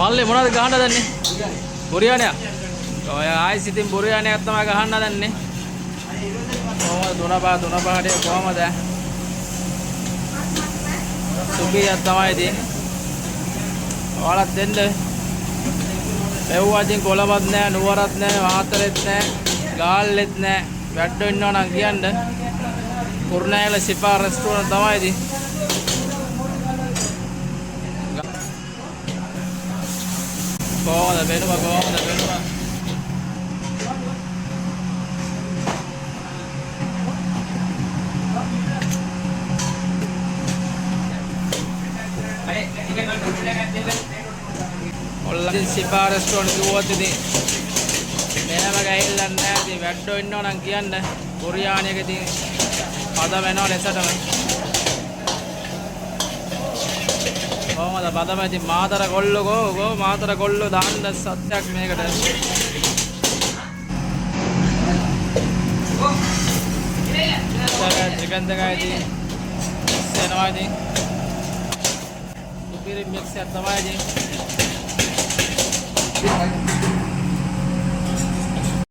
මල්ලේ මොනවද ගහන්න දන්නේ? බුරියානියක්. ඔය ආයිස් ඉතින් බුරියානියක් තමයි ගහන්න දන්නේ. කොහමද තුන පහට කොහමද? සුබියක් තමයි ඉතින්. ඔයාලත් දෙන්න. එව්වාදින් කොළවත් නැහැ, නුවරත් නැහැ, මාතරෙත් නැහැ, ගාල්ලෙත් නැහැ. වැඩ ඉන්නවා නම් කියන්න. කුරුණෑගල සිපා රෙස්ටුරන්ට් තමයි ඉතින්. කොහමද වෙනවා? ඔල්ලන් සිපා රෙස්ටුරන්ට් කිව්වොත් ඉතින් මෙහෙම ගිහිල්ලා නැහැ. ඉතින් වැඩ ඉන්නවා නම් කියන්න. බුරියානියක ඉතින් පද වෙනවා ලෙසටම. කොහමද බදම ඉතින් මාතර කොල්ලෝ මාතර කොල්ලෝ දාන්න සත්‍යක් මේකට. චිකන් දෙකයි ඉතින් එනවා ඉතින්. සුපිරි මික්ස් එක තමයි ඉතින්.